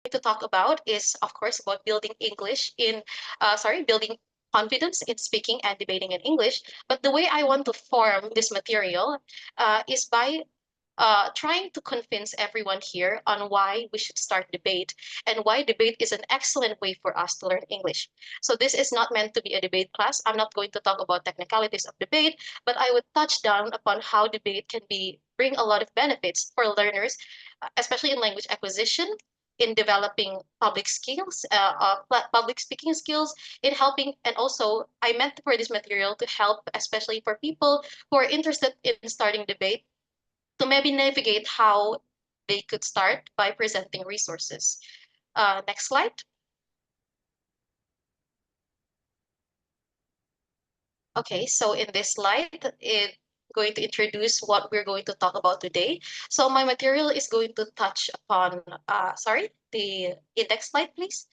to talk about is, of course, about building English in, building confidence in speaking and debating in English. But the way I want to form this material is by trying to convince everyone here on why we should start debate and why debate is an excellent way for us to learn English. So this is not meant to be a debate class. I'm not going to talk about technicalities of debate, but I would touch down upon how debate can be bring a lot of benefits for learners, especially in language acquisition, in developing public skills, public speaking skills, in helping, and also I meant for this material to help, especially for people who are interested in starting debate, to maybe navigate how they could start by presenting resources. Next slide. Okay, so in this slide, it going to introduce what we're going to talk about today. So my material is going to touch upon, the index slide, please.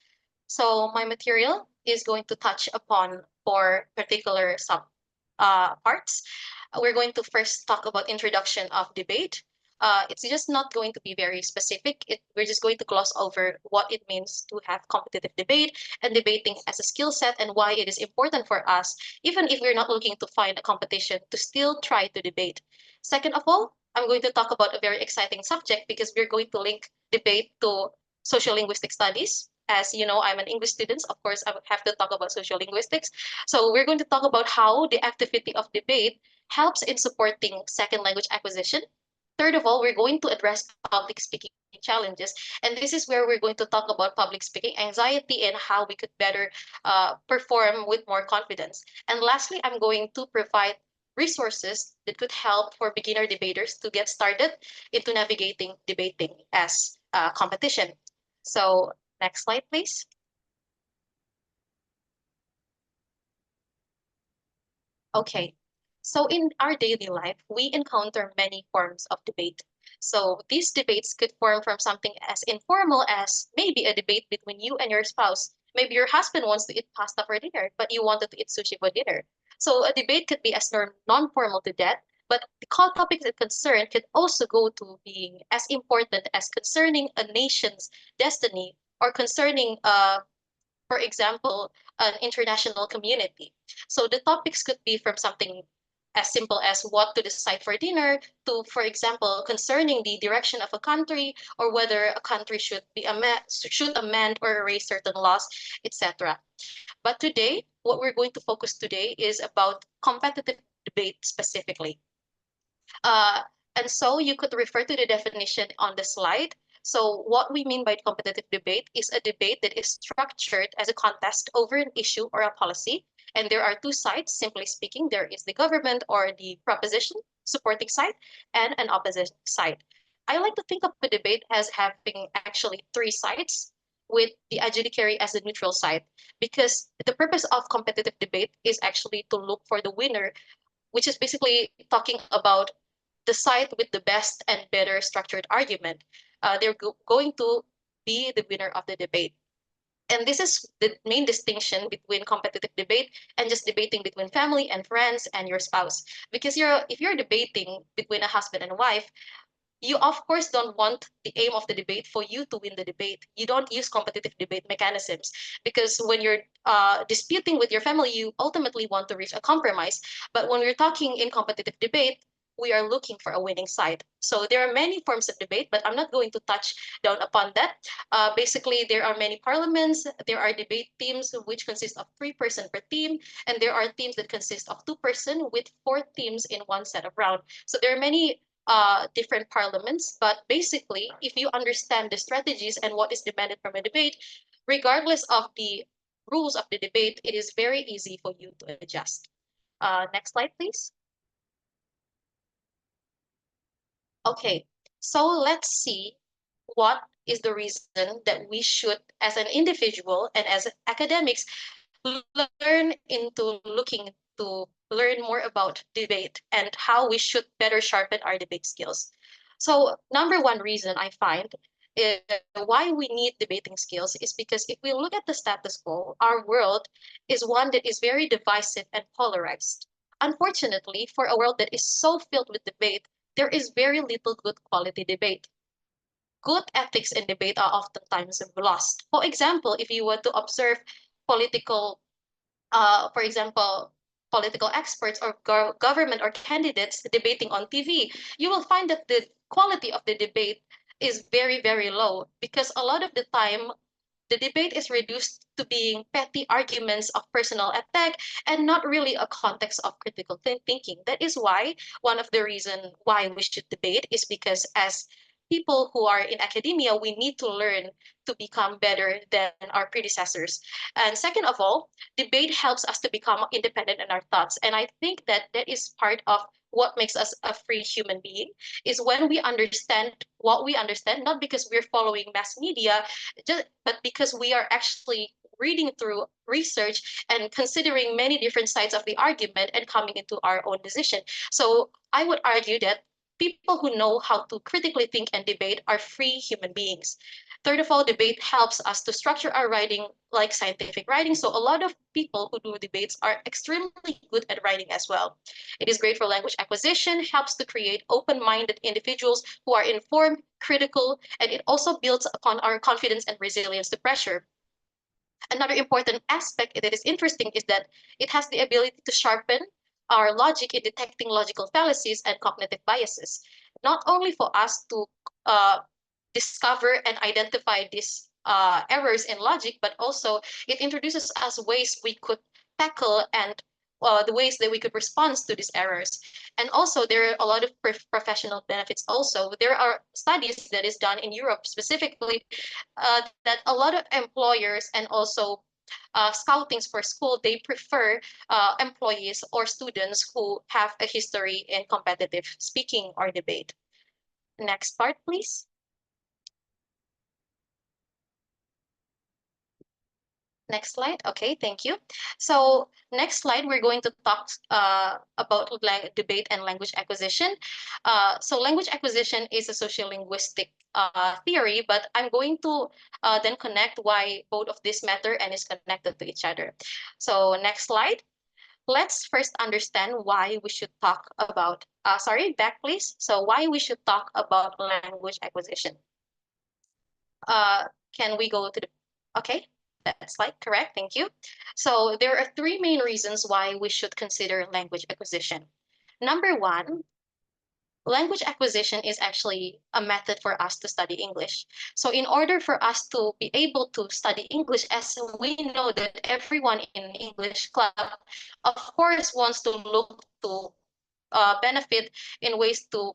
So my material is going to touch upon four particular sub parts. We're going to first talk about introduction of debate. It's just not going to be very specific. We're just going to gloss over what it means to have competitive debate and debating as a skill set and why it is important for us, even if we're not looking to find a competition, to still try to debate. Second of all, I'm going to talk about a very exciting subject because we're going to link debate to social linguistic studies. As you know, I'm an English student. Of course, I would have to talk about social linguistics. So we're going to talk about how the activity of debate helps in supporting second language acquisition. Third of all, we're going to address public speaking challenges. And this is where we're going to talk about public speaking anxiety and how we could better perform with more confidence. And lastly, I'm going to provide resources that could help for beginner debaters to get started into navigating debating as competition. So next slide, please. Okay, so in our daily life, we encounter many forms of debate. So these debates could form from something as informal as maybe a debate between you and your spouse. Maybe your husband wants to eat pasta for dinner, but you wanted to eat sushi for dinner. So a debate could be as non-formal to that, but the core topics of concern could also go to being as important as concerning a nation's destiny or concerning for example, an international community. So the topics could be from something as simple as what to decide for dinner to, for example, concerning the direction of a country or whether a country should amend or erase certain laws, etc. But today, what we're going to focus today is about competitive debate specifically. Uh, and so you could refer to the definition on the slide. So what we mean by competitive debate is a debate that is structured as a contest over an issue or a policy. And there are two sides, simply speaking, there is the government or the proposition supporting side and an opposition side. I like to think of a debate as having actually three sides with the adjudicatory as the neutral side, because the purpose of competitive debate is actually to look for the winner, which is basically talking about the side with the best and better structured argument. They're going to be the winner of the debate. And this is the main distinction between competitive debate and just debating between family and friends and your spouse. Because if you're debating between a husband and wife, you of course don't want the aim of the debate for you to win the debate. You don't use competitive debate mechanisms because when you're disputing with your family, you ultimately want to reach a compromise. But when we're talking in competitive debate, we are looking for a winning side. So there are many forms of debate, but I'm not going to touch down upon that. Basically, there are many parliaments. There are debate teams which consist of 3 person per team, and there are teams that consist of 2 person with 4 teams in one set of round. So there are many different parliaments. But basically, if you understand the strategies and what is demanded from a debate, regardless of the rules of the debate, it is very easy for you to adjust. Next slide, please. Okay, so let's see what is the reason that we should, as an individual and as academics, learn into looking to learn more about debate and how we should better sharpen our debate skills. So number one reason I find is why we need debating skills is because if we look at the status quo, our world is one that is very divisive and polarized. Unfortunately, for a world that is so filled with debate, there is very little good quality debate. good ethics in debate are oftentimes lost. For example, if you were to observe political, for example, political experts or government or candidates debating on TV, you will find that the quality of the debate is very, very low because a lot of the time the debate is reduced to being petty arguments of personal attack and not really a context of critical thinking. That is why one of the reasons why we should debate is because as people who are in academia, we need to learn to become better than our predecessors. And second of all, debate helps us to become independent in our thoughts. And I think that that is part of what makes us a free human being is when we understand what we understand, not because we're following mass media, but because we are actually reading through research and considering many different sides of the argument and coming into our own decision. So I would argue that people who know how to critically think and debate are free human beings. Third of all, debate helps us to structure our writing like scientific writing. So a lot of people who do debates are extremely good at writing as well. It is great for language acquisition, helps to create open-minded individuals who are informed, critical, and it also builds upon our confidence and resilience to pressure. Another important aspect that is interesting is that it has the ability to sharpen our logic in detecting logical fallacies and cognitive biases, not only for us to uh, discover and identify these errors in logic, but also it introduces us ways we could tackle and the ways that we could respond to these errors. And also there are a lot of professional benefits also. There are studies that is done in Europe specifically that a lot of employers and also scoutings for school, they prefer employees or students who have a history in competitive speaking or debate. Next part, please. Next slide. Okay, thank you. So next slide, we're going to talk about debate and language acquisition. So language acquisition is a sociolinguistic theory, but I'm going to then connect why both of this matter and is connected to each other. So next slide. Let's first understand why we should talk about, sorry, back please. So why we should talk about language acquisition. Uh, can we go to the, okay, that slide, correct, thank you. So there are three main reasons why we should consider language acquisition. Number one, language acquisition is actually a method for us to study English. So in order for us to be able to study English, as we know that everyone in English club, of course, wants to look to benefit in ways to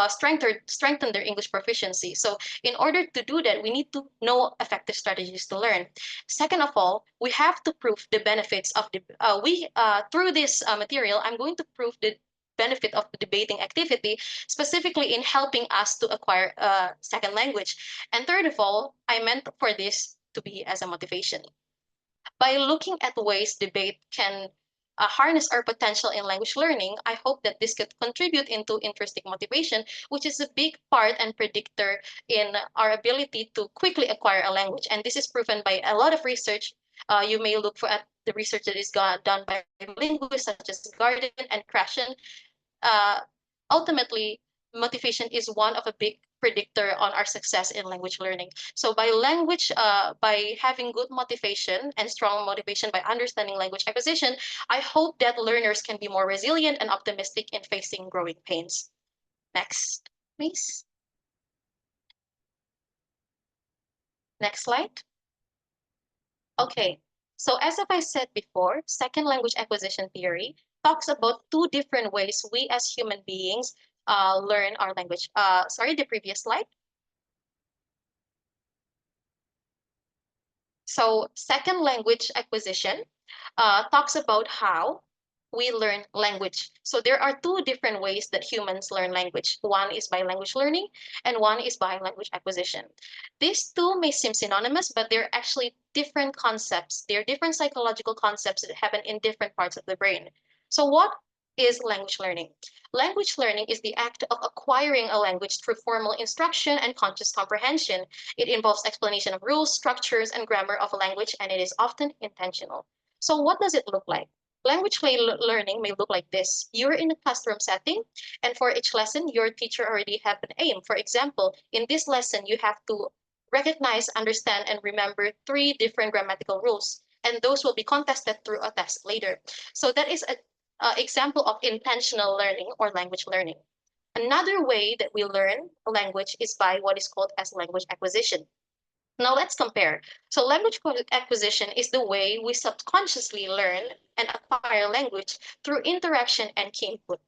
strengthen their English proficiency. So in order to do that, we need to know effective strategies to learn. Second of all, we have to prove the benefits of the, through this material, I'm going to prove the benefit of the debating activity, specifically in helping us to acquire a second language. And third of all, I meant for this to be as a motivation. By looking at ways debate can harness our potential in language learning, I hope that this could contribute into intrinsic motivation, which is a big part and predictor in our ability to quickly acquire a language. And this is proven by a lot of research. You may look for at the research that is done by linguists such as Garden and Krashen. uh, Ultimately, motivation is one of a big predictor on our success in language learning. So by having good motivation and strong motivation by understanding language acquisition, I hope that learners can be more resilient and optimistic in facing growing pains. Next, please. Next slide. Okay, so as I said before, second language acquisition theory talks about two different ways we as human beings learn our language. Sorry, the previous slide. So second language acquisition talks about how we learn language. So there are two different ways that humans learn language. One is by language learning and one is by language acquisition. These two may seem synonymous, but they're actually different concepts. They're different psychological concepts that happen in different parts of the brain. So what is language learning? Language learning is the act of acquiring a language through formal instruction and conscious comprehension. It involves explanation of rules, structures, and grammar of a language, and it is often intentional. So what does it look like? Language learning may look like this. You're in a classroom setting, and for each lesson, your teacher already have an aim. For example, in this lesson, you have to recognize, understand, and remember three different grammatical rules, and those will be contested through a test later. So that is a example of intentional learning or language learning. Another way that we learn a language is by what is called as language acquisition. Now let's compare. So language acquisition is the way we subconsciously learn and acquire language through interaction and key input.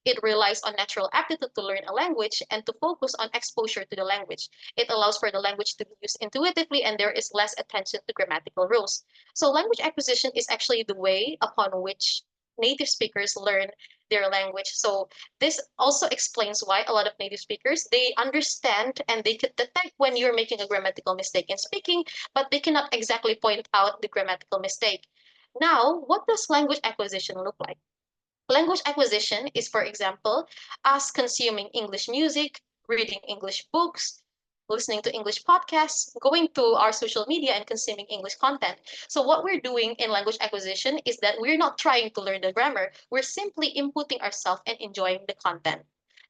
It relies on natural aptitude to learn a language and to focus on exposure to the language. It allows for the language to be used intuitively and there is less attention to grammatical rules. So language acquisition is actually the way upon which native speakers learn their language. So this also explains why a lot of native speakers, they understand and they could detect when you're making a grammatical mistake in speaking, but they cannot exactly point out the grammatical mistake. Now, what does language acquisition look like? Language acquisition is, for example, us consuming English music, reading English books, listening to English podcasts, going to our social media and consuming English content. So what we're doing in language acquisition is that we're not trying to learn the grammar. We're simply inputting ourselves and enjoying the content.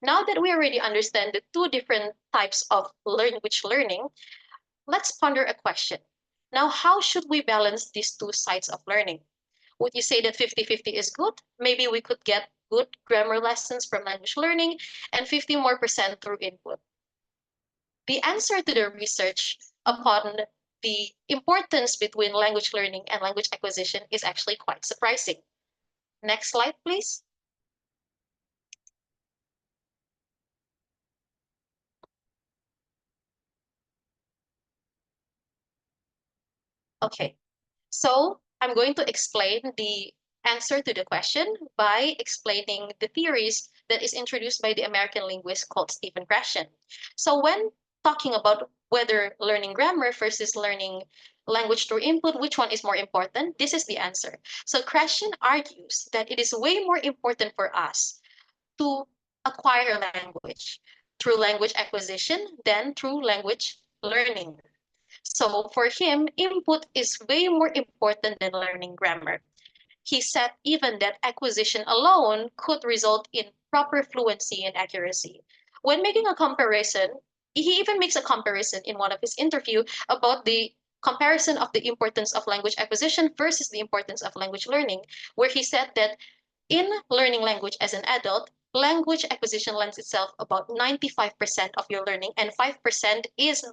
Now that we already understand the two different types of language learning, let's ponder a question. Now, how should we balance these two sides of learning? Would you say that 50-50 is good? Maybe we could get good grammar lessons from language learning and 50 more percent through input. The answer to the research upon the importance between language learning and language acquisition is actually quite surprising. Next slide, please. Okay, so I'm going to explain the answer to the question by explaining the theories that is introduced by the American linguist called Stephen Krashen. So when talking about whether learning grammar versus learning language through input, which one is more important, this is the answer. So Krashen argues that it is way more important for us to acquire language through language acquisition than through language learning. So for him, input is way more important than learning grammar. He said even that acquisition alone could result in proper fluency and accuracy. When making a comparison, he even makes a comparison in one of his interview about the comparison of the importance of language acquisition versus the importance of language learning, where he said that in learning language as an adult, language acquisition lends itself about 95% of your learning, and 5% is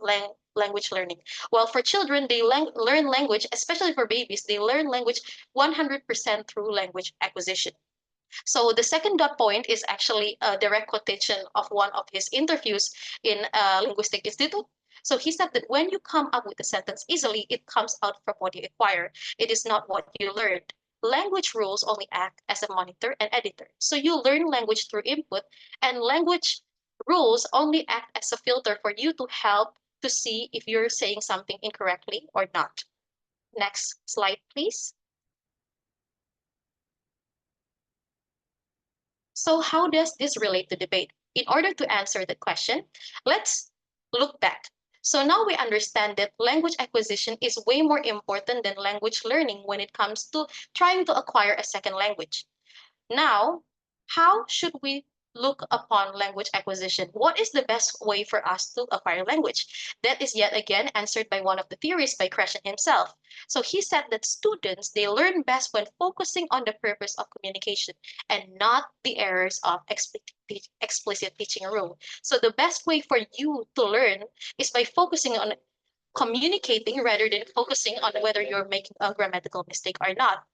language learning. While for children, they learn language, especially for babies, they learn language 100% through language acquisition. So the second dot point is actually a direct quotation of one of his interviews in Linguistic Institute. So he said that when you come up with a sentence easily, it comes out from what you acquire. It is not what you learned. Language rules only act as a monitor and editor. So you learn language through input, and language rules only act as a filter for you to help to see if you're saying something incorrectly or not. Next slide, please. So how does this relate to debate? In order to answer the question, let's look back. So now we understand that language acquisition is way more important than language learning when it comes to trying to acquire a second language. Now, how should we look upon language acquisition? What is the best way for us to acquire language? That is yet again answered by one of the theories by Krashen himself. So he said that students, they learn best when focusing on the purpose of communication and not the errors of explicit teaching rule. So the best way for you to learn is by focusing on communicating rather than focusing on whether you're making a grammatical mistake or not.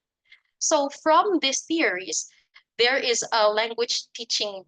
So from these theories, there is a language teaching.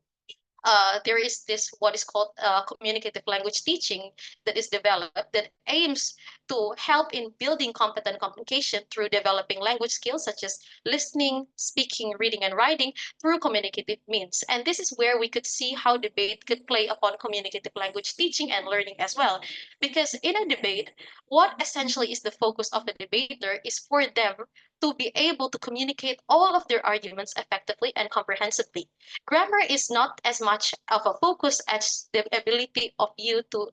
There is this what is called communicative language teaching that is developed that aims to help in building competent communication through developing language skills such as listening, speaking, reading, and writing through communicative means. And this is where we could see how debate could play upon communicative language teaching and learning as well. Because in a debate, what essentially is the focus of the debater is for them to be able to communicate all of their arguments effectively and comprehensively. Grammar is not as much of a focus as the ability of you to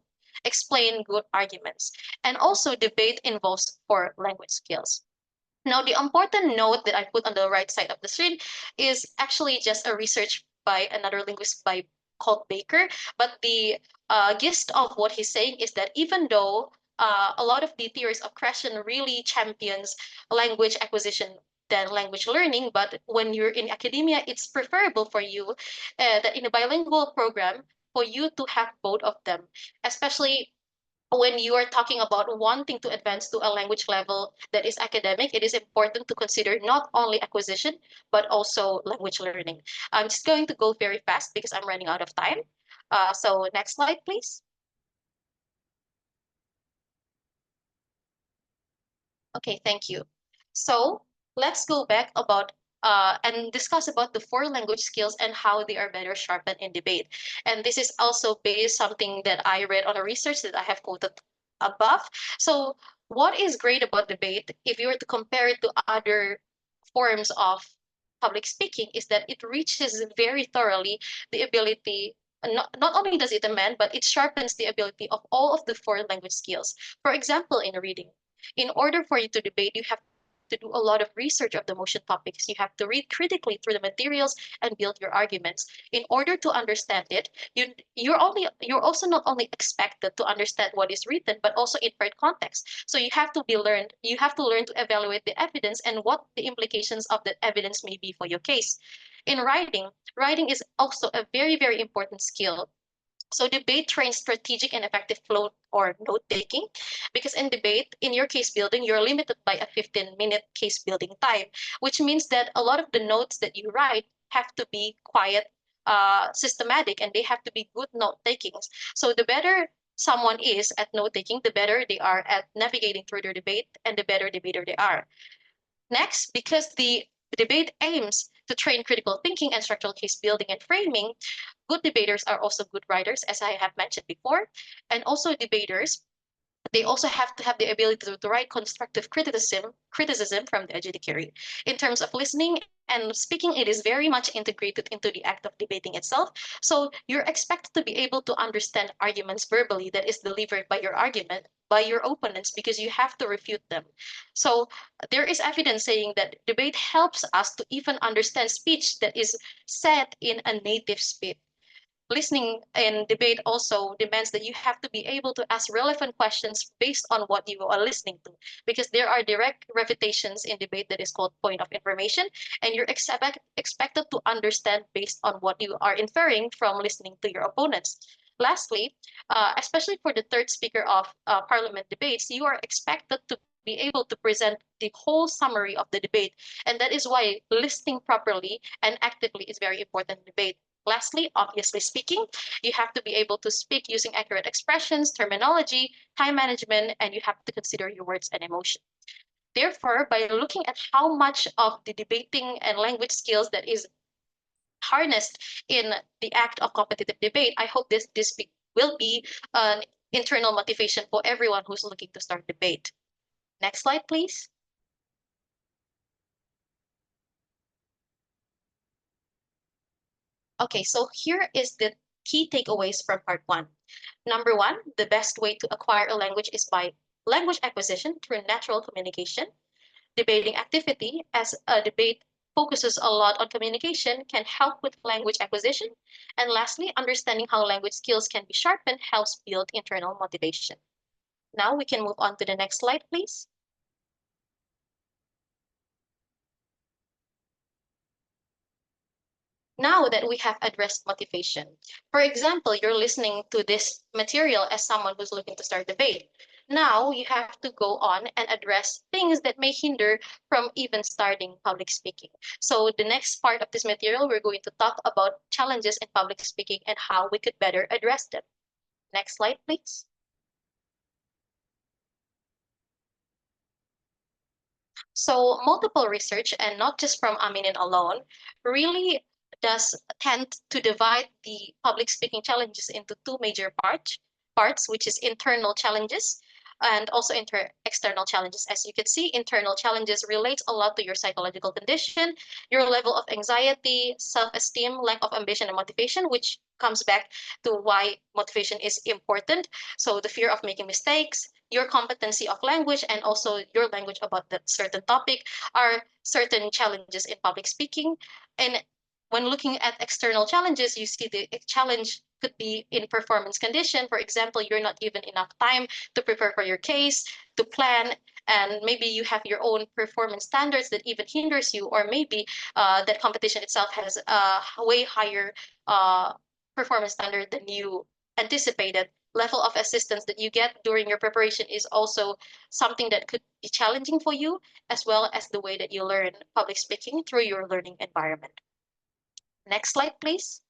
explain good arguments. And also debate involves core language skills. Now, the important note that I put on the right side of the screen is actually just a research by another linguist by called Baker. But the gist of what he's saying is that even though a lot of the theories of Kreshn really champions language acquisition than language learning, but when you're in academia, it's preferable for you that in a bilingual program for you to have both of them, especially when you are talking about wanting to advance to a language level that is academic, it is important to consider not only acquisition, but also language learning. I'm just going to go very fast because I'm running out of time. So next slide, please. Okay, thank you. So let's go back about and discuss about the four language skills and how they are better sharpened in debate. And this is also based something that I read on a research that I have quoted above. So what is great about debate, if you were to compare it to other forms of public speaking, is that it reaches very thoroughly the ability. Not only does it amend, but it sharpens the ability of all of the four language skills. For example, in reading, in order for you to debate, you have to do a lot of research of the motion topics. You have to read critically through the materials and build your arguments. In order to understand it, you're also not only expected to understand what is written, but also inferred context. So you have to learn to evaluate the evidence and what the implications of the evidence may be for your case. In writing is also a very, very important skill. So debate trains strategic and effective flow or note taking, because in debate, in your case building, you're limited by a 15-minute case building time, which means that a lot of the notes that you write have to be quiet, systematic, and they have to be good note takings. So the better someone is at note taking, the better they are at navigating through their debate, and the better debater they are. Next, because the debate aims to train critical thinking and structural case building and framing, good debaters are also good writers, as I have mentioned before. And also debaters, they also have to have the ability to write constructive criticism from the adjudicatory. In terms of listening and speaking, it is very much integrated into the act of debating itself. So you're expected to be able to understand arguments verbally that is delivered by your argument by your opponents, because you have to refute them. So there is evidence saying that debate helps us to even understand speech that is said in a native speech. Listening and debate also demands that you have to be able to ask relevant questions based on what you are listening to, because there are direct refutations in debate that is called point of information, and you're expected to understand based on what you are inferring from listening to your opponents. Lastly, especially for the third speaker of parliament debates, you are expected to be able to present the whole summary of the debate, and that is why listening properly and actively is very important in debate. Lastly, obviously speaking, you have to be able to speak using accurate expressions, terminology, time management, and you have to consider your words and emotion. Therefore, by looking at how much of the debating and language skills that is harnessed in the act of competitive debate, I hope will be an internal motivation for everyone who's looking to start debate. Next slide, please. Okay, so here is the key takeaways from part one. Number one, the best way to acquire a language is by language acquisition through natural communication. Debating activity, as a debate focuses a lot on communication, can help with language acquisition. And lastly, understanding how language skills can be sharpened helps build internal motivation. Now we can move on to the next slide, please. Now that we have addressed motivation, for example, you're listening to this material as someone who's looking to start debate. Now you have to go on and address things that may hinder from even starting public speaking. So the next part of this material, we're going to talk about challenges in public speaking and how we could better address them. Next slide, please. So multiple research, and not just from Aminin alone, really does tend to divide the public speaking challenges into two major parts, which is internal challenges. and also external challenges. As you can see, internal challenges relates a lot to your psychological condition, your level of anxiety, self-esteem, lack of ambition, and motivation, which comes back to why motivation is important. So the fear of making mistakes, your competency of language, and also your language about that certain topic are certain challenges in public speaking. And when looking at external challenges, you see the challenge could be in performance condition. For example, you're not given enough time to prepare for your case, to plan, and maybe you have your own performance standards that even hinders you, or maybe that competition itself has a way higher performance standard than you anticipated. Level of assistance that you get during your preparation is also something that could be challenging for you, as well as the way that you learn public speaking through your learning environment. Next slide, please.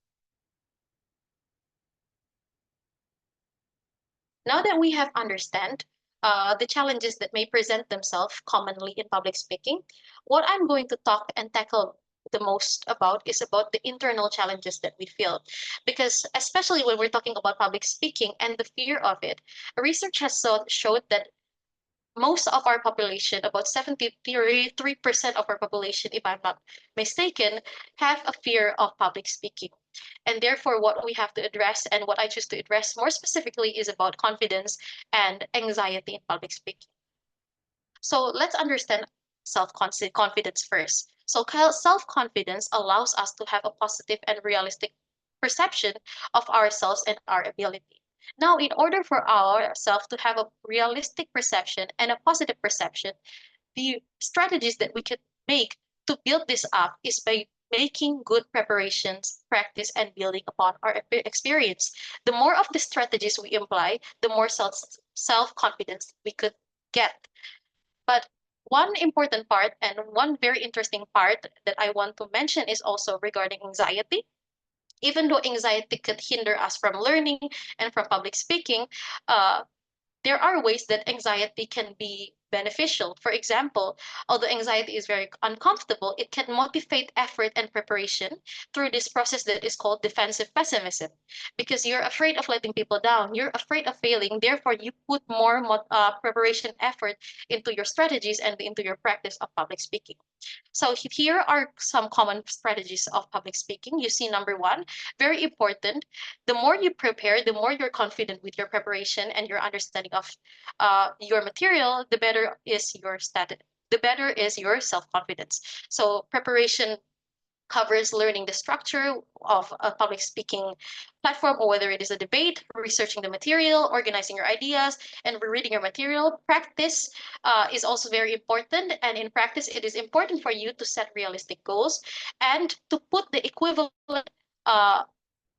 Now that we have understand the challenges that may present themselves commonly in public speaking, what I'm going to talk and tackle the most about is about the internal challenges that we feel. Because especially when we're talking about public speaking and the fear of it, research has showed that most of our population, about 73% of our population, if I'm not mistaken, have a fear of public speaking. And therefore, what we have to address and what I choose to address more specifically is about confidence and anxiety in public speaking. So let's understand self-confidence first. So self-confidence allows us to have a positive and realistic perception of ourselves and our ability. Now, in order for ourselves to have a realistic perception and a positive perception, the strategies that we could make to build this up is by making good preparations, practice, and building upon our experience. The more of the strategies we imply, the more self confidence we could get. But one important part and one very interesting part that I want to mention is also regarding anxiety. Even though anxiety could hinder us from learning and from public speaking, uh, there are ways that anxiety can be beneficial. For example, although anxiety is very uncomfortable, it can motivate effort and preparation through this process that is called defensive pessimism. Because you're afraid of letting people down, you're afraid of failing, therefore, you put more preparation effort into your strategies and into your practice of public speaking. So here are some common strategies of public speaking. You see, number one, very important. The more you prepare, the more you're confident with your preparation and your understanding of your material, the better is your the better is your self-confidence. So preparation covers learning the structure of a public speaking platform, or whether it is a debate, researching the material, organizing your ideas, and rereading your material. Practice is also very important. And in practice, it is important for you to set realistic goals and to put the equivalent uh,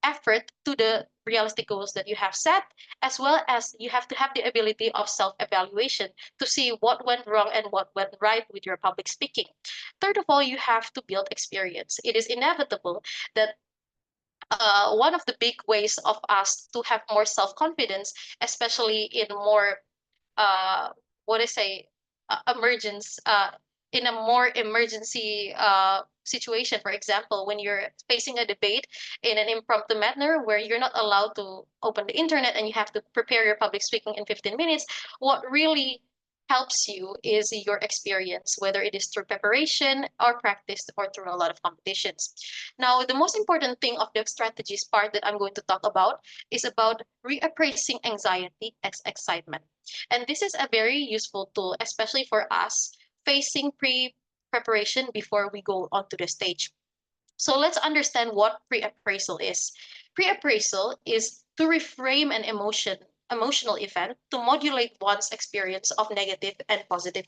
effort to the realistic goals that you have set, as well as you have to have the ability of self-evaluation to see what went wrong and what went right with your public speaking. Third of all, you have to build experience. It is inevitable that one of the big ways of us to have more self-confidence, especially in more what I say, emergence in a more emergency situation. For example, when you're facing a debate in an impromptu manner where you're not allowed to open the internet and you have to prepare your public speaking in 15 minutes, what really helps you is your experience, whether it is through preparation or practice or through a lot of competitions. Now, the most important thing of the strategies part that I'm going to talk about is about reappraising anxiety as excitement. And this is a very useful tool, especially for us facing pre-preparation before we go onto the stage. So let's understand what pre-appraisal is. Pre-appraisal is to reframe an emotional event to modulate one's experience of negative and positive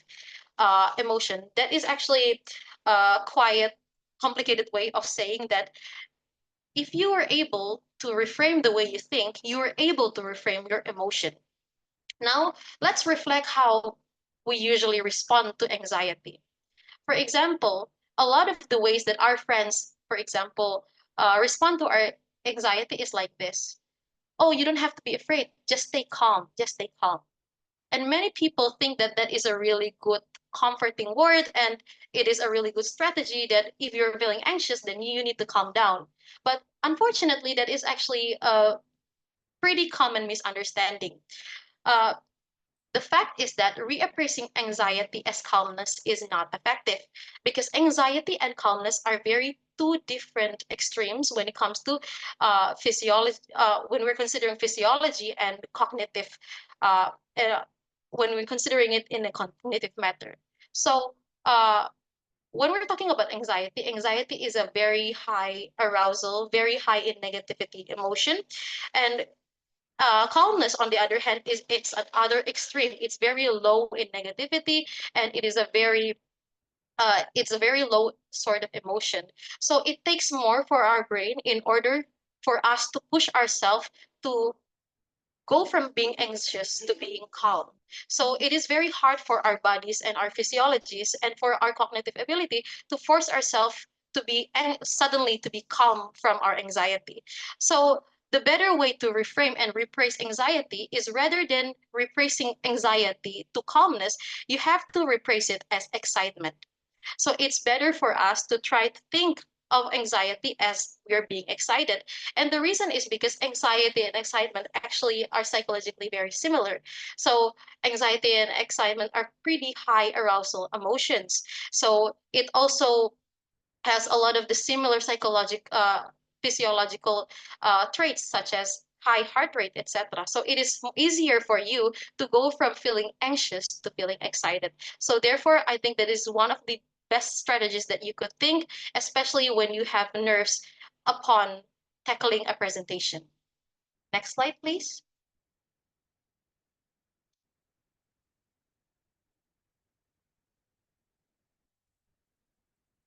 emotion. That is actually a quiet, complicated way of saying that if you are able to reframe the way you think, you are able to reframe your emotion. Now, let's reflect how we usually respond to anxiety. For example, a lot of the ways that our friends, for example, respond to our anxiety is like this. Oh, you don't have to be afraid. Just stay calm. Just stay calm. And many people think that that is a really good, comforting word, and it is a really good strategy that if you're feeling anxious, then you need to calm down. But unfortunately, that is actually a pretty common misunderstanding. Uh, The fact is that reappraising anxiety as calmness is not effective because anxiety and calmness are very two different extremes when it comes to physiology, when we're considering physiology and cognitive, uh, uh, when we're considering it in a cognitive matter. So, when we're talking about anxiety, anxiety is a very high arousal, very high in negativity emotion. And calmness, on the other hand, is it's another extreme. It's very low in negativity, and it is a very it's a very low sort of emotion. So it takes more for our brain in order for us to push ourselves to go from being anxious to being calm. So it is very hard for our bodies and our physiologies and for our cognitive ability to force ourselves to be and suddenly to be calm from our anxiety. So the better way to reframe and replace anxiety is rather than replacing anxiety to calmness, you have to replace it as excitement. So it's better for us to try to think of anxiety as we're being excited. And the reason is because anxiety and excitement actually are psychologically very similar. So anxiety and excitement are pretty high arousal emotions. So it also has a lot of the similar physiological traits such as high heart rate, etc. So it is easier for you to go from feeling anxious to feeling excited. So therefore, I think that is one of the best strategies that you could think, especially when you have nerves upon tackling a presentation. Next slide, please.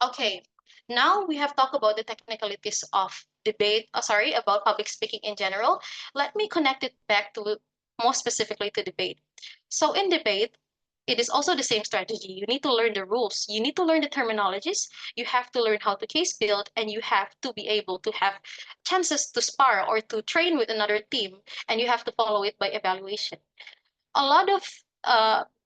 Okay, now we have talked about the technicalities of debate, sorry, about public speaking in general. Let me connect it back to more specifically to debate. So in debate, it is also the same strategy. You need to learn the rules. You need to learn the terminologies. You have to learn how to case build, and you have to be able to have chances to spar or to train with another team, and you have to follow it by evaluation. A lot of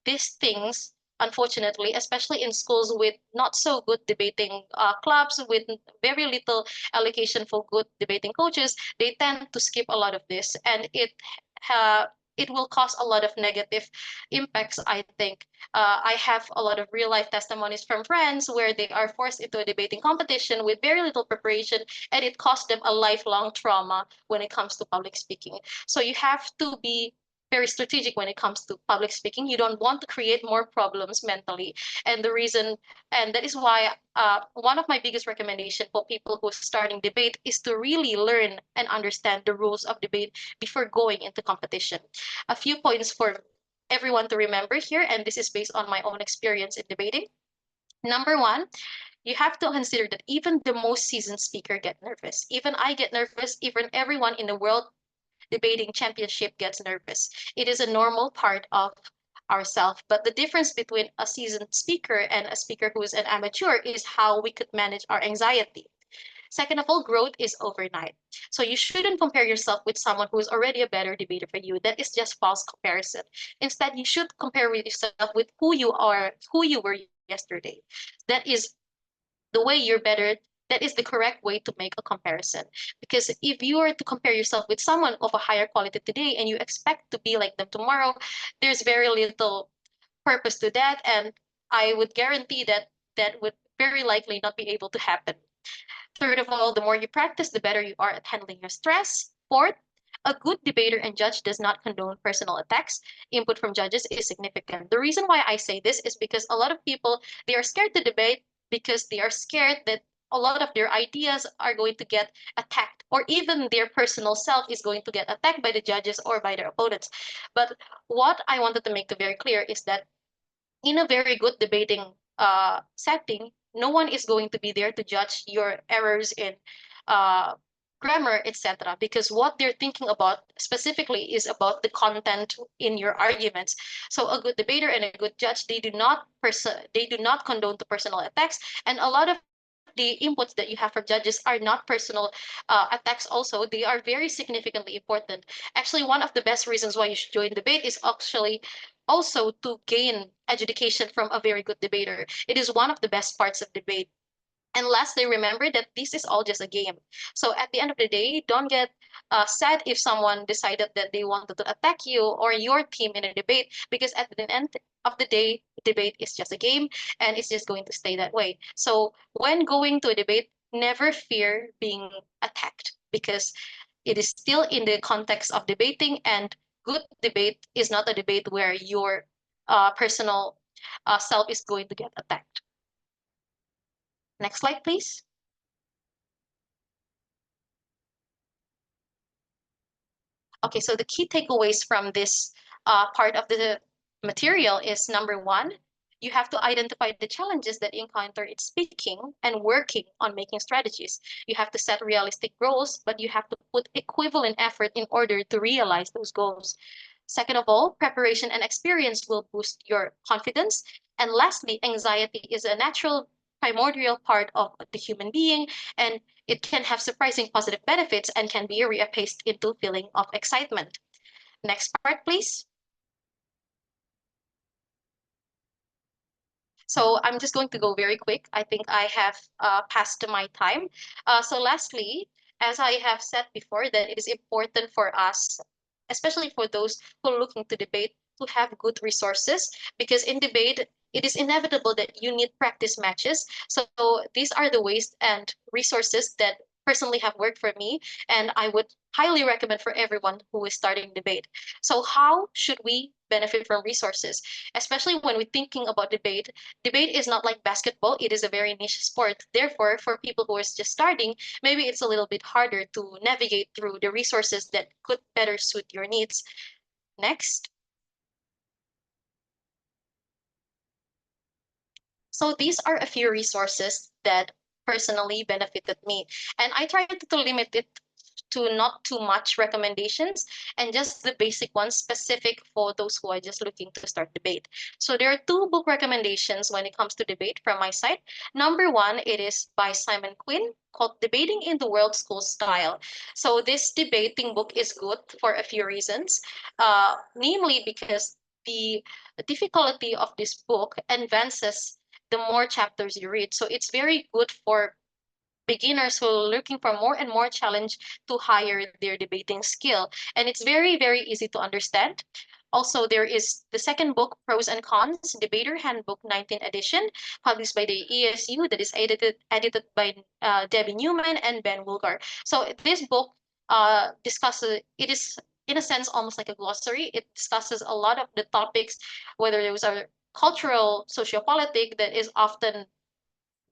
these things, unfortunately, especially in schools with not so good debating clubs, with very little allocation for good debating coaches, they tend to skip a lot of this, and it will cause a lot of negative impacts, I think. I have a lot of real life testimonies from friends where they are forced into a debating competition with very little preparation, and it cost them a lifelong trauma when it comes to public speaking. So you have to be very strategic when it comes to public speaking. You don't want to create more problems mentally. And the reason, and that is why one of my biggest recommendation for people who are starting debate is to really learn and understand the rules of debate before going into competition. A few points for everyone to remember here, and this is based on my own experience in debating. Number one, you have to consider that even the most seasoned speaker get nervous. Even I get nervous. Even everyone in the world debating championship gets nervous. It is a normal part of ourselves. But the difference between a seasoned speaker and a speaker who is an amateur is how we could manage our anxiety. Second of all, growth is overnight. So you shouldn't compare yourself with someone who is already a better debater for you. That is just false comparison. Instead, you should compare with yourself with who you are, who you were yesterday. That is the way you're better. That is the correct way to make a comparison. Because if you are to compare yourself with someone of a higher quality today and you expect to be like them tomorrow, there's very little purpose to that. And I would guarantee that that would very likely not be able to happen. Third of all, the more you practice, the better you are at handling your stress. Fourth, a good debater and judge does not condone personal attacks. Input from judges is significant. The reason why I say this is because a lot of people, they are scared to debate because they are scared that a lot of their ideas are going to get attacked, or even their personal self is going to get attacked by the judges or by their opponents. But what I wanted to make very clear is that in a very good debating setting, no one is going to be there to judge your errors in uh, grammar, etc. Because what they're thinking about specifically is about the content in your arguments. So a good debater and a good judge, they do not condone to personal attacks, and a lot of the inputs that you have from judges are not personal attacks also. They are very significantly important. Actually, one of the best reasons why you should join debate is actually also to gain education from a very good debater. It is one of the best parts of debate. And lastly, remember that this is all just a game. So at the end of the day, don't get sad if someone decided that they wanted to attack you or your team in a debate, because at the end of the day, debate is just a game and it's just going to stay that way. So when going to a debate, never fear being attacked, because it is still in the context of debating, and good debate is not a debate where your personal self is going to get attacked. Next slide, please. Okay, so the key takeaways from this part of the material is: number one, you have to identify the challenges that you encounter in speaking and working on making strategies. You have to set realistic goals, but you have to put equivalent effort in order to realize those goals. Second of all, preparation and experience will boost your confidence. And lastly, anxiety is a natural primordial part of the human being, and it can have surprising positive benefits and can be reapaced into feeling of excitement. Next part, please. So I'm just going to go very quick. I think I have passed my time. So lastly, as I have said before, that it is important for us, especially for those who are looking to debate, to have good resources, because in debate, it is inevitable that you need practice matches. So these are the ways and resources that personally have worked for me, and I would highly recommend for everyone who is starting debate. So how should we benefit from resources, especially when we're thinking about debate? Debate is not like basketball, it is a very niche sport. Therefore, for people who are just starting, maybe it's a little bit harder to navigate through the resources that could better suit your needs. Next. So these are a few resources that personally benefited me. And I tried to limit it to not too much recommendations and just the basic ones specific for those who are just looking to start debate. So there are two book recommendations when it comes to debate from my side. Number one, it is by Simon Quinn, called Debating in the World School Style. So this debating book is good for a few reasons, namely because the difficulty of this book advances the more chapters you read. So it's very good for beginners who are looking for more and more challenge to higher their debating skill. And it's very, very easy to understand. Also, there is the second book, Pros and Cons, Debater Handbook 19th edition, published by the ESU, that is edited by Debbie Newman and Ben Woolgar. So this book discusses, it is in a sense almost like a glossary. It discusses a lot of the topics, whether those are cultural, sociopolitic, that is often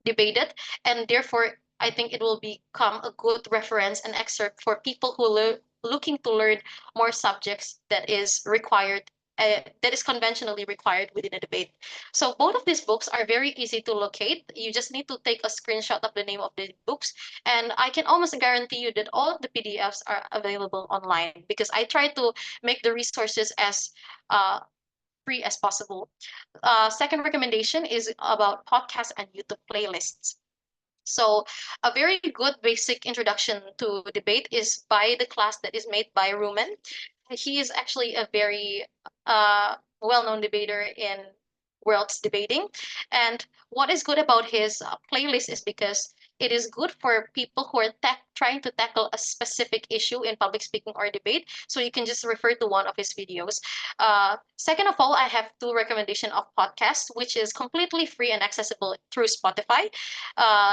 debated, and therefore I think it will become a good reference and excerpt for people who are looking to learn more subjects that is required, that is conventionally required within a debate. So both of these books are very easy to locate. You just need to take a screenshot of the name of the books, and I can almost guarantee you that all of the PDFs are available online, because I try to make the resources as free as possible. Second recommendation is about podcasts and YouTube playlists. So a very good basic introduction to debate is by the class that is made by Rumen. He is actually a very well-known debater in world's debating. And what is good about his playlist is because it is good for people who are trying to tackle a specific issue in public speaking or debate. So you can just refer to one of his videos. Second of all, I have two recommendations of podcasts, which is completely free and accessible through Spotify.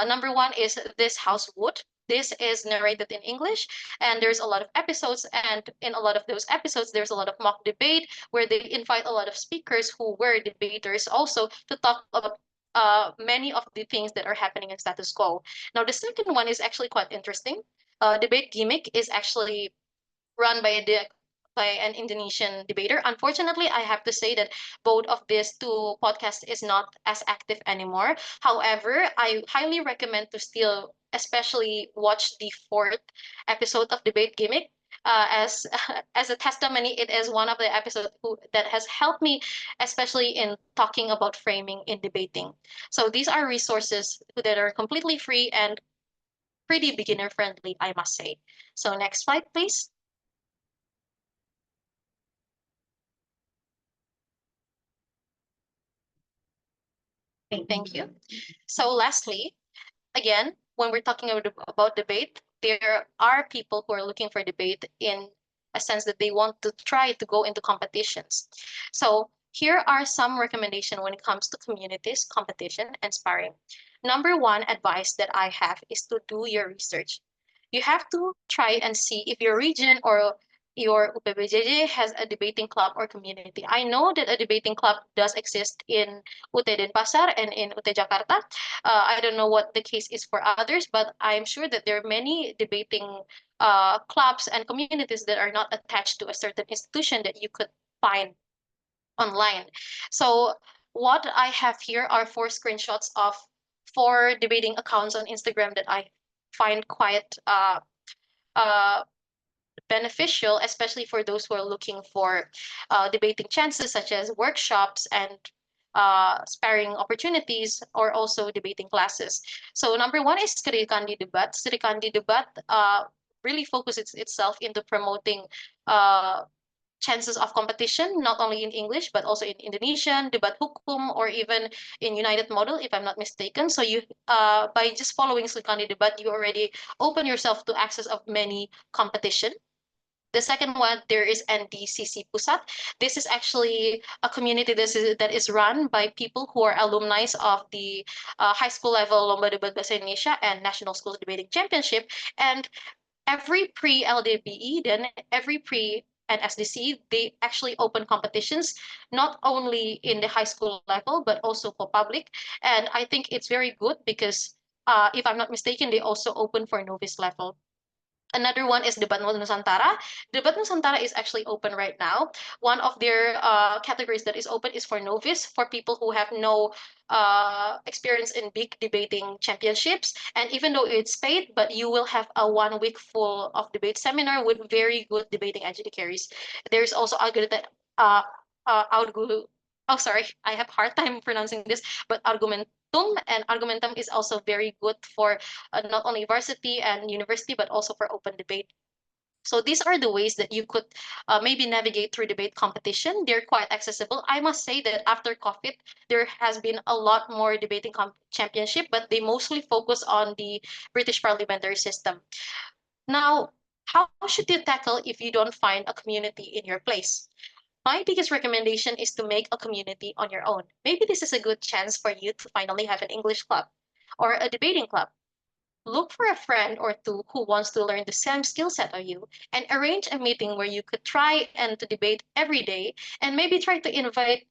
Number one is This House Wood. This is narrated in English, and there's a lot of episodes. And in a lot of those episodes, there's a lot of mock debate where they invite a lot of speakers who were debaters also to talk about many of the things that are happening in status quo. Now, the second one is actually quite interesting. Debate Gimmick is actually run by an Indonesian debater. Unfortunately, I have to say that both of these two podcasts is not as active anymore. However, I highly recommend to still especially watch the fourth episode of Debate Gimmick. As as a testimony, it is one of the episodes that has helped me, especially in talking about framing in debating. So these are resources that are completely free and pretty beginner friendly, I must say. So next slide, please. Okay, thank you. So lastly, again, when we're talking about debate, there are people who are looking for debate in a sense that they want to try to go into competitions. So here are some recommendation when it comes to communities, competition, and sparring. Number one advice that I have is to do your research. You have to try and see if your region or your UPBJJ has a debating club or community. I know that a debating club does exist in UT Denpasar and in UT Jakarta. I don't know what the case is for others, but I'm sure that there are many debating clubs and communities that are not attached to a certain institution that you could find online. So what I have here are four screenshots of four debating accounts on Instagram that I find quite uh, beneficial, especially for those who are looking for debating chances, such as workshops and sparring opportunities, or also debating classes. So number one is Sri Kandi Debat. Sri Kandi Debat really focuses itself into promoting chances of competition, not only in English, but also in Indonesian, Debat Hukum, or even in United Model, if I'm not mistaken. So you, by just following Sri Kandi Debat, you already open yourself to access of many competition. The second one, there is NDCC Pusat. This is actually a community that is run by people who are alumni of the high school level Lomba Debat Bahasa Indonesia and National Schools Debating Championship. And every pre-LDBE, then every pre-NSDC, they actually open competitions, not only in the high school level, but also for public. And I think it's very good because if I'm not mistaken, they also open for novice level. Another one is Debat Nusantara. Debat Nusantara is actually open right now. One of their categories that is open is for novice, for people who have no experience in big debating championships. And even though it's paid, but you will have a 1 week full of debate seminar with very good debating educators. There's also uh, Argumentum. Oh, sorry, I have hard time pronouncing this, but Argumentum, and Argumentum is also very good for not only varsity and university, but also for open debate. So these are the ways that you could maybe navigate through debate competition. They're quite accessible. I must say that after COVID, there has been a lot more debating championship, but they mostly focus on the British parliamentary system. Now, how should you tackle if you don't find a community in your place? My biggest recommendation is to make a community on your own. Maybe this is a good chance for you to finally have an English club or a debating club. Look for a friend or two who wants to learn the same skill set as you and arrange a meeting where you could try and to debate every day, and maybe try to invite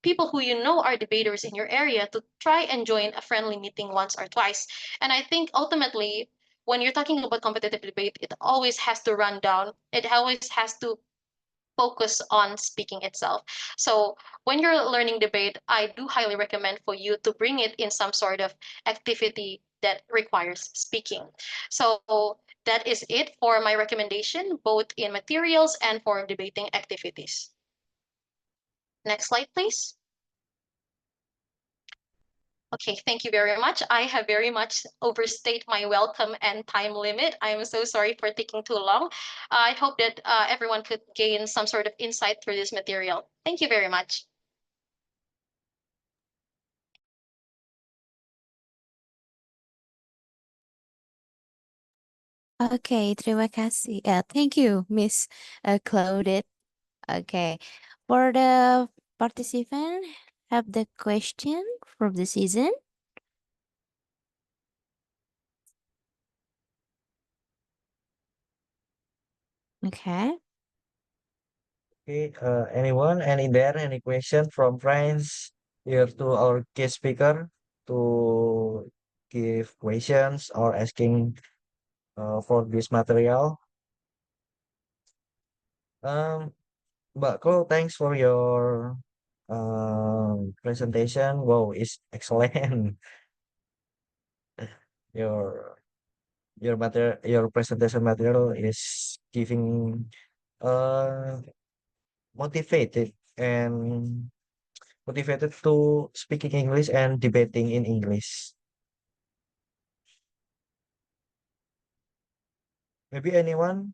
people who you know are debaters in your area to try and join a friendly meeting once or twice. And I think ultimately, when you're talking about competitive debate, it always has to run down. It always has to focus on speaking itself. So when you're learning debate, I do highly recommend for you to bring it in some sort of activity that requires speaking. So that is it for my recommendation, both in materials and for debating activities. Next slide, please. Okay, thank you very much. I have very much overstayed my welcome and time limit. I'm so sorry for taking too long. I hope that everyone could gain some sort of insight through this material. Thank you very much. Okay, terima kasih. Thank you, Miss Claudette. Okay, for the participant, have the question from the season. Okay. Okay, anyone? Any there? Any question from friends here to our guest speaker to give questions or asking for this material? Um, Mbak Klo, thanks for your presentation. Wow, it's excellent. Your your presentation material is giving uh motivated and motivated to speaking English and debating in English. Maybe anyone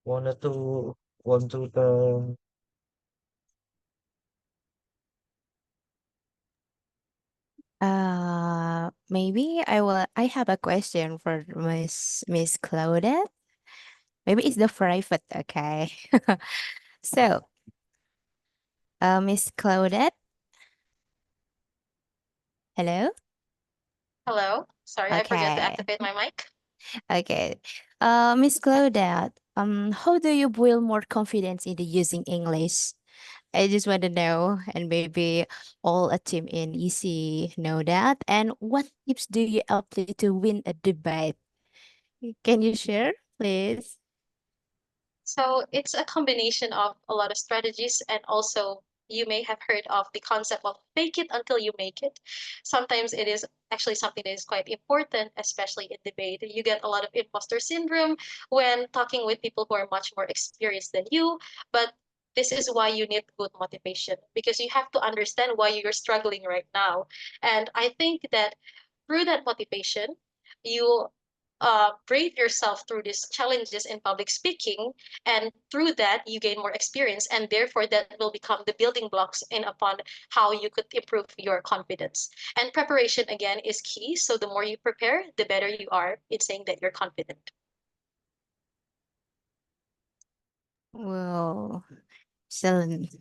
wanted to want to the Maybe I have a question for Miss Claudette. Maybe it's the private, okay. So, Miss Claudette, hello? Hello? Sorry, I forgot to Okay. activate my mic. Okay. Miss Claudette, how do you build more confidence in the using English? I just want to know, and maybe all a team in EC know that. And what tips do you apply to win a debate? Can you share, please? So it's a combination of a lot of strategies, and also you may have heard of the concept of fake it until you make it. Sometimes it is actually something that is quite important, especially in debate. You get a lot of imposter syndrome when talking with people who are much more experienced than you, but this is why you need good motivation, because you have to understand why you're struggling right now. And I think that through that motivation, you brave yourself through these challenges in public speaking, and through that you gain more experience, and therefore that will become the building blocks in upon how you could improve your confidence. And preparation again is key, so the more you prepare, the better you are in saying that you're confident. Well, excellent.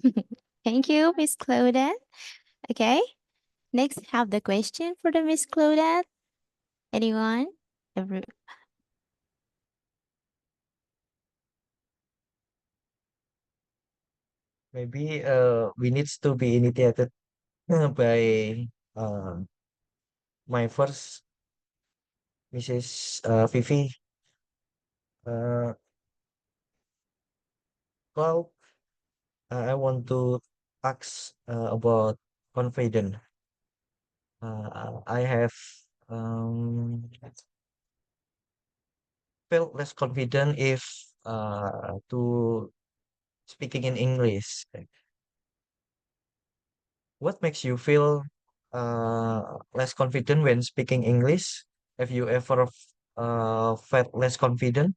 Thank you, Miss Claudette. Okay, next have the question for the Miss Claudette. Anyone? Every Maybe we needs to be initiated by uh, my first Mrs. Vivi. Uh, Cloud, I want to ask about confidence. I have um, felt less confident if to speaking in English. What makes you feel less confident when speaking English? Have you ever felt less confident?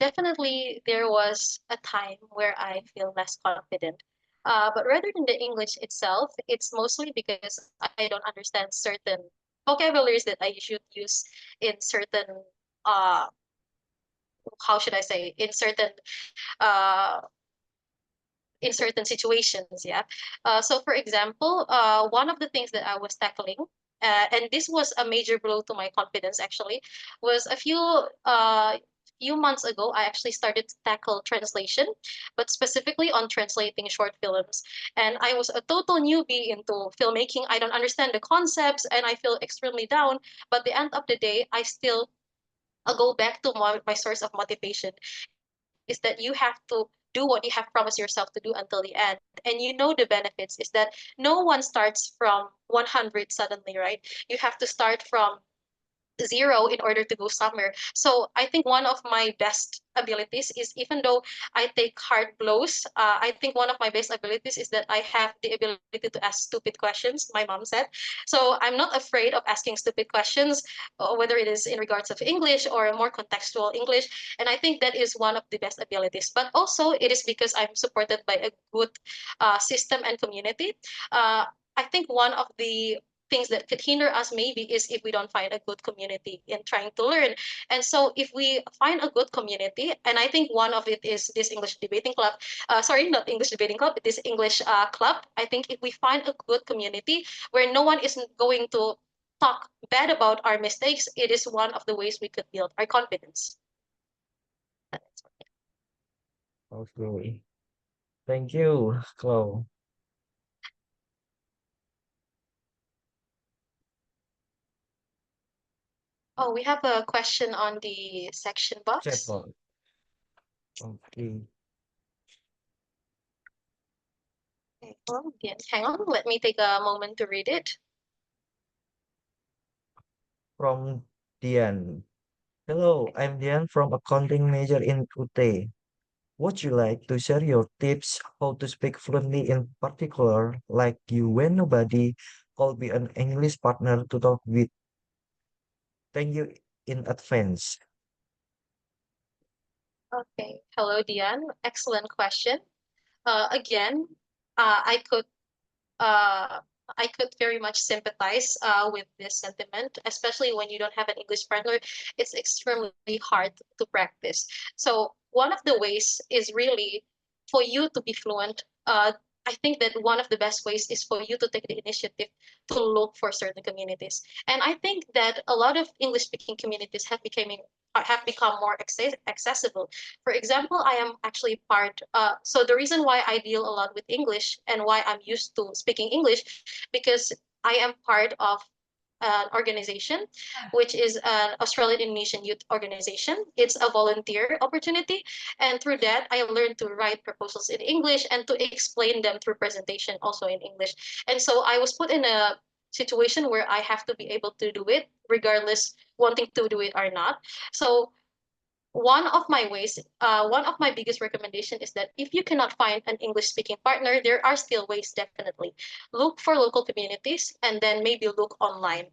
Definitely, there was a time where I feel less confident. But rather than the English itself, it's mostly because I don't understand certain vocabularies that I should use in certain, uh, how should I say, uh, in certain situations. Yeah. So, for example, one of the things that I was tackling, and this was a major blow to my confidence actually, was few months ago, I actually started to tackle translation, but specifically on translating short films. And I was a total newbie into filmmaking. I don't understand the concepts and I feel extremely down. But the end of the day, I still go back to my source of motivation is that you have to do what you have promised yourself to do until the end. And you know the benefits is that no one starts from 100 suddenly, right? You have to start from zero in order to go somewhere. So I think one of my best abilities is, even though I take hard blows, I think one of my best abilities is that I have the ability to ask stupid questions, my mom said. So I'm not afraid of asking stupid questions, whether it is in regards of English or more contextual English. And I think that is one of the best abilities. But also it is because I'm supported by a good system and community. Uh, I think one of the things that could hinder us maybe is if we don't find a good community in trying to learn. And so if we find a good community, and I think one of it is this English debating club, sorry, not English debating club, this English club. I think if we find a good community where no one is going to talk bad about our mistakes, it is one of the ways we could build our confidence. Okay. Thank you, Chloe. Oh, we have a question on the section Chat box. box. Okay. Okay, well, yeah, hang on, let me take a moment to read it. From Dian. Hello, I'm Dian from accounting major in UT. Would you like to share your tips how to speak fluently in particular, like you when nobody will be an English partner to talk with? Thank you in advance. Okay, hello, Diane. Excellent question. Again, I could. uh, I could very much sympathize with this sentiment, especially when you don't have an English partner. It's extremely hard to practice. So one of the ways is really for you to be fluent. I think that one of the best ways is for you to take the initiative to look for certain communities. And I think that a lot of English speaking communities have become more accessible. For example, I am actually part. So the reason why I deal a lot with English and why I'm used to speaking English, because I am part of an organization, which is an Australian Indonesian youth organization. It's a volunteer opportunity, and through that, I learned to write proposals in English and to explain them through presentation also in English. And so I was put in a situation where I have to be able to do it regardless wanting to do it or not. So one of my biggest recommendation is that if you cannot find an English speaking partner, there are still ways definitely. Look for local communities and then maybe look online.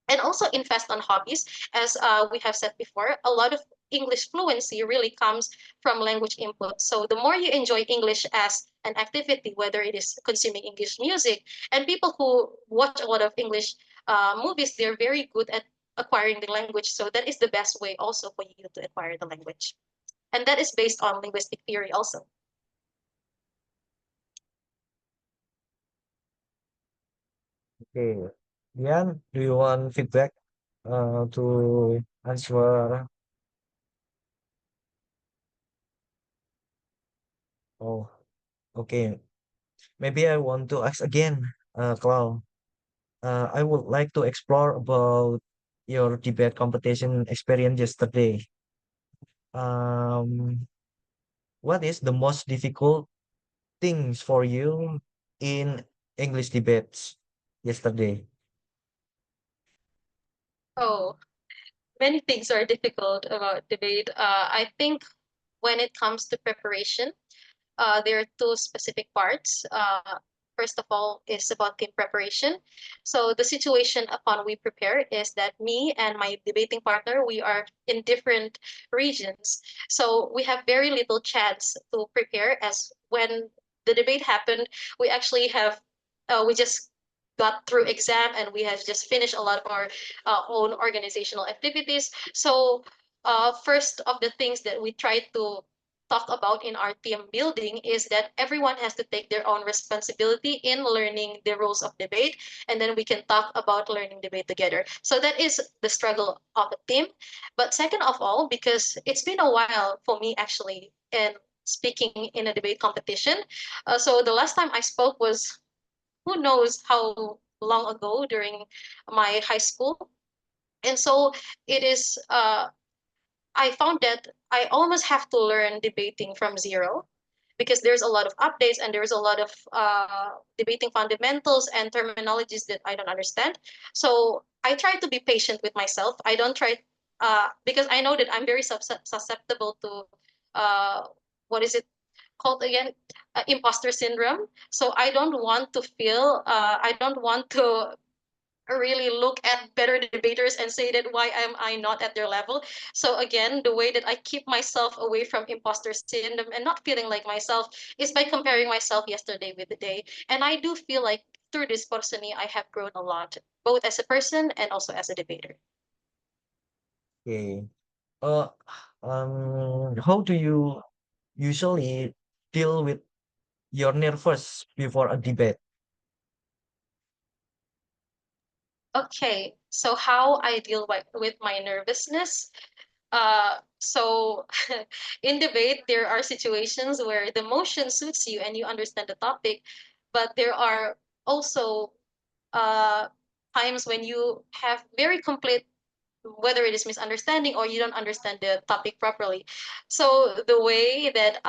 And also invest on hobbies. As we have said before, a lot of English fluency really comes from language input. So the more you enjoy English as an activity, whether it is consuming English music, and people who watch a lot of English movies, they're very good at acquiring the language. So that is the best way also for you to acquire the language. And that is based on linguistic theory also. Okay. Dian, do you want feedback to answer? Oh, okay. Maybe I want to ask again, Clau. I would like to explore about your debate competition experience yesterday. Um, what is the most difficult things for you in English debates yesterday? Oh, many things are difficult about debate. I think when it comes to preparation, there are two specific parts. First of all, is about team preparation. So the situation upon we prepare is that me and my debating partner, we are in different regions. So we have very little chance to prepare as when the debate happened, we actually have, we just got through exam and we have just finished a lot of our own organizational activities. So first of the things that we try to talk about in our team building is that everyone has to take their own responsibility in learning the rules of debate, and then we can talk about learning debate together. So that is the struggle of a team. But second of all, because it's been a while for me actually in speaking in a debate competition, so the last time I spoke was who knows how long ago during my high school. And so it is I found that I almost have to learn debating from zero because there's a lot of updates and there's a lot of debating fundamentals and terminologies that I don't understand. So I try to be patient with myself. I don't try because I know that I'm very susceptible to uh, what is it called again? Imposter syndrome. So I don't want to feel, I don't want to really look at better debaters and say that why am I not at their level. So again, the way that I keep myself away from imposter syndrome and not feeling like myself is by comparing myself yesterday with the day. And I do feel like through this person, I have grown a lot, both as a person and also as a debater. Okay. Uh, how do you usually deal with your nervous before a debate? Okay, so how I deal with my nervousness. So in debate, there are situations where the motion suits you and you understand the topic, but there are also uh, times when you have very complete, whether it is misunderstanding or you don't understand the topic properly. So the way that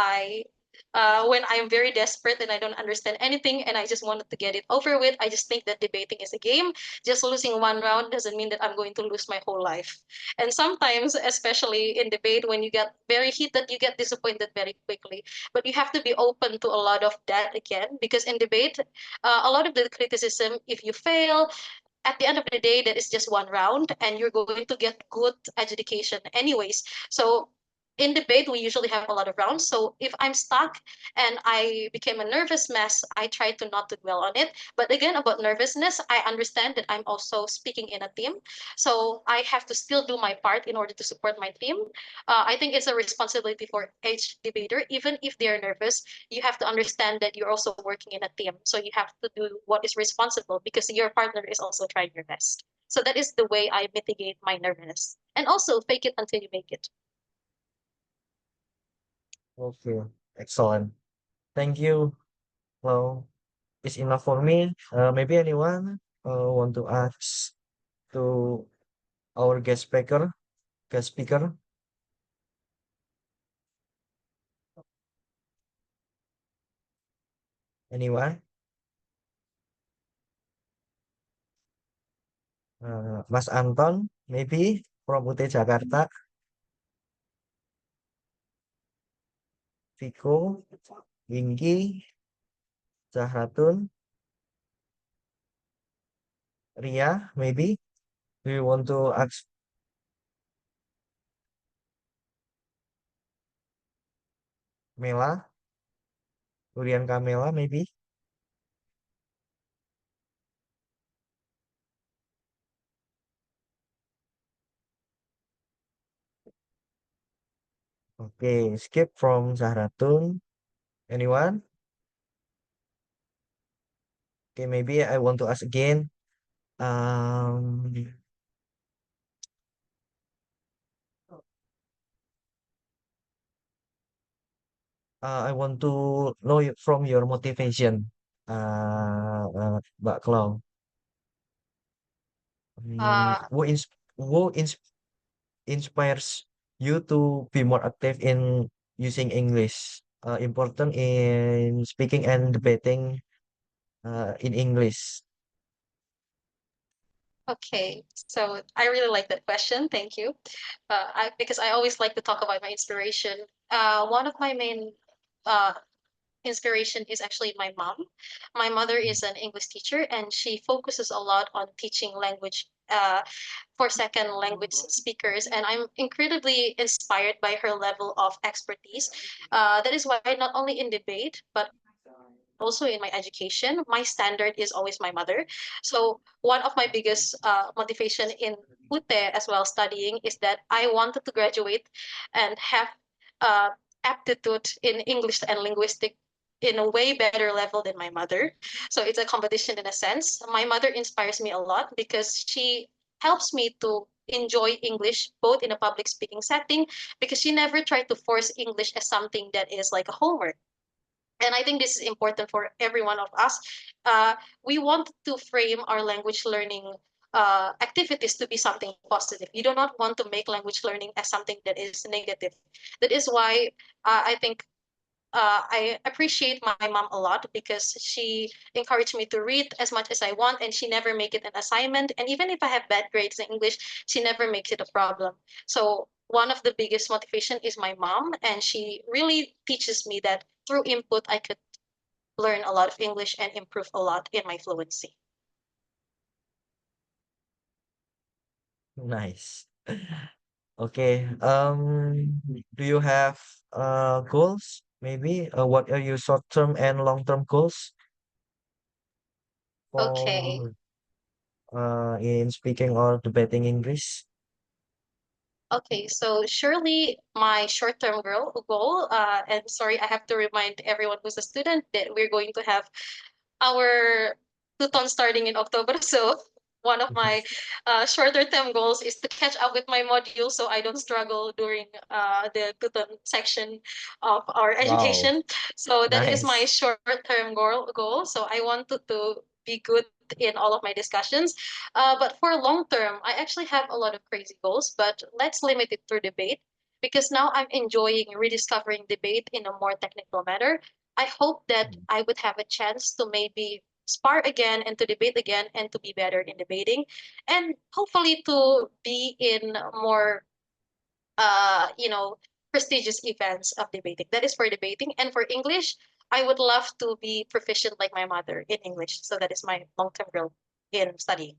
when I'm very desperate and I don't understand anything and I just wanted to get it over with, I just think that debating is a game. Just losing one round doesn't mean that I'm going to lose my whole life. And sometimes, especially in debate, when you get very heated, you get disappointed very quickly. But you have to be open to a lot of that again, because in debate, a lot of the criticism, if you fail, at the end of the day, that is just one round and you're going to get good adjudication anyways. So in debate we usually have a lot of rounds, so if I'm stuck and I became a nervous mess, I try to not to dwell on it. But again, about nervousness, I understand that I'm also speaking in a team, so I have to still do my part in order to support my team. I think it's a responsibility for each debater. Even if they're nervous, you have to understand that you're also working in a team, so you have to do what is responsible because your partner is also trying your best. So that is the way I mitigate my nervousness, and also fake it until you make it. Okay, excellent. Thank you. Well, it's enough for me. Maybe anyone want to ask to our guest speaker? Guest speaker? Anyone? Mas Anton, maybe from UT Jakarta. Viko, Winky, Zahratun, Ria, maybe. Do you want to ask Mela, Urian Kamela, maybe? Okay, skip from Zahratun. Anyone? Okay, maybe I want to ask again. Um, I want to know from your motivation, Mbak Klau. uh, Who inspires you to be more active in using English? Important in speaking and debating in English. Okay, so I really like that question. Thank you. Because I always like to talk about my inspiration. One of my main uh, inspiration is actually my mom. My mother is an English teacher, and she focuses a lot on teaching language for second language speakers. And I'm incredibly inspired by her level of expertise. That is why not only in debate, but also in my education, my standard is always my mother. So one of my biggest motivation in UTE as well studying is that I wanted to graduate and have uh, aptitude in English and linguistic in a way better level than my mother. So it's a competition in a sense. My mother inspires me a lot because she helps me to enjoy English both in a public speaking setting, because she never tried to force English as something that is like a homework. And I think this is important for every one of us. We want to frame our language learning activities to be something positive. You do not want to make language learning as something that is negative. That is why I think I appreciate my mom a lot, because she encouraged me to read as much as I want, and she never make it an assignment. And even if I have bad grades in English, she never makes it a problem. So one of the biggest motivation is my mom, and she really teaches me that through input I could learn a lot of English and improve a lot in my fluency. Nice. Okay. Do you have goals? Maybe what are your short-term and long-term goals Okay. for in speaking or debating English? Okay, so surely my short-term goal, and sorry, I have to remind everyone who's a student that we're going to have our tuton starting in October. So one of my shorter term goals is to catch up with my module so I don't struggle during the tuton section of our Wow, education. So that is my nice. short term goal. So I wanted to be good in all of my discussions. But for long term, I actually have a lot of crazy goals, but let's limit it to debate, because now I'm enjoying rediscovering debate in a more technical manner. I hope that I would have a chance to maybe spar again and to debate again and to be better in debating, and hopefully to be in more prestigious events of debating. That is for debating. And for English, I would love to be proficient like my mother in English. So that is my long-term goal in studying.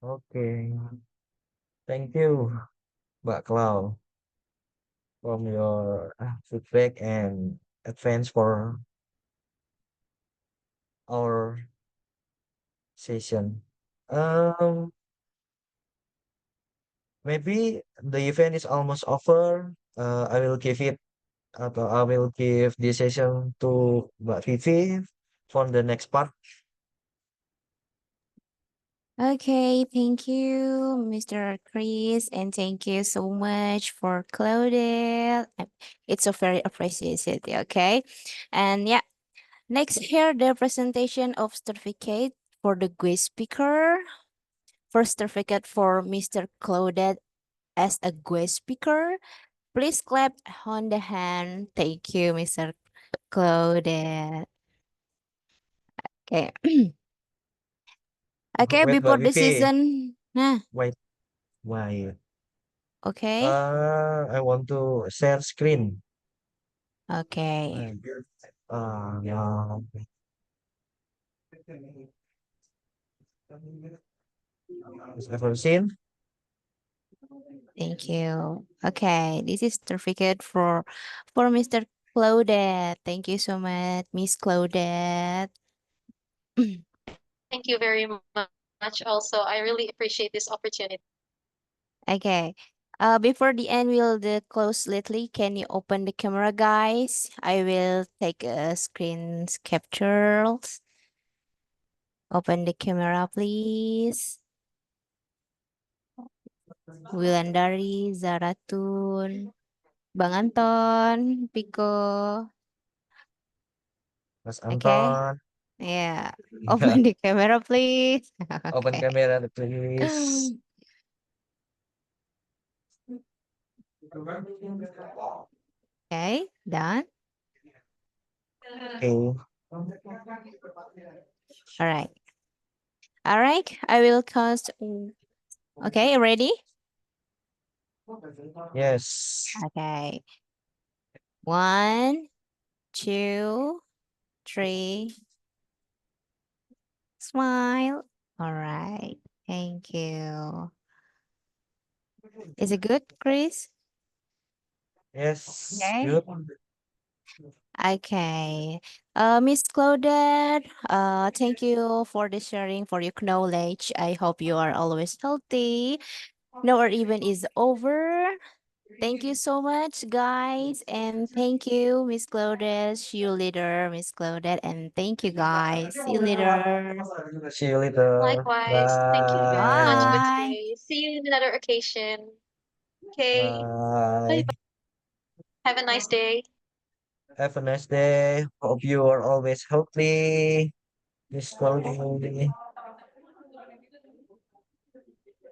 Okay. Thank you, Mbak Clau, from your feedback and advance for our session. Um, Maybe the event is almost over. I will give this session to Mbak Vivi for the next part. Okay, thank you, Mr. Chris, and thank you so much for Claudette. It's so very appreciated, okay? And yeah, next here the presentation of certificate for the guest speaker. First certificate for Mr. Claudette as a guest speaker. Please clap on the hand. Thank you, Mr. Claudette. Okay. Okay, Wait, before Mbak the Vivi. season. Nah, Wait, why? okay. I want to share screen. Okay. Yeah. Is ever seen? Thank you. Okay, this is certificate for Mr. Claudette. Thank you so much, Miss Claudette. Thank you very much. Also, I really appreciate this opportunity. Okay. Before the end, will the close lately? Can you open the camera, guys? I will take a screen captures. Open the camera, please. Wilandari, Zaratun, Bang Anton, Pico. Mas Okay. Anton. Yeah. Yeah. Open the camera, please. Open Okay. camera, please. Okay, done. Okay. All right. All right. I will count. Okay, ready? Yes. Okay. One, two, three. Smile. All right. Thank you. Is it good, Chris? Yes. Okay. Good. Okay. Miss Claudette, thank you for the sharing, for your knowledge. I hope you are always healthy. No or even is over. Thank you so much, guys. And thank you, Miss Claudette. See you later, Miss Claudette. And thank you, guys. See you later. See you later. Likewise, thank you very much for Bye. Bye. today. See you in another occasion. Okay, bye Bye. bye. Have a nice day. Have a nice day. Hope you are always healthy. This slowly.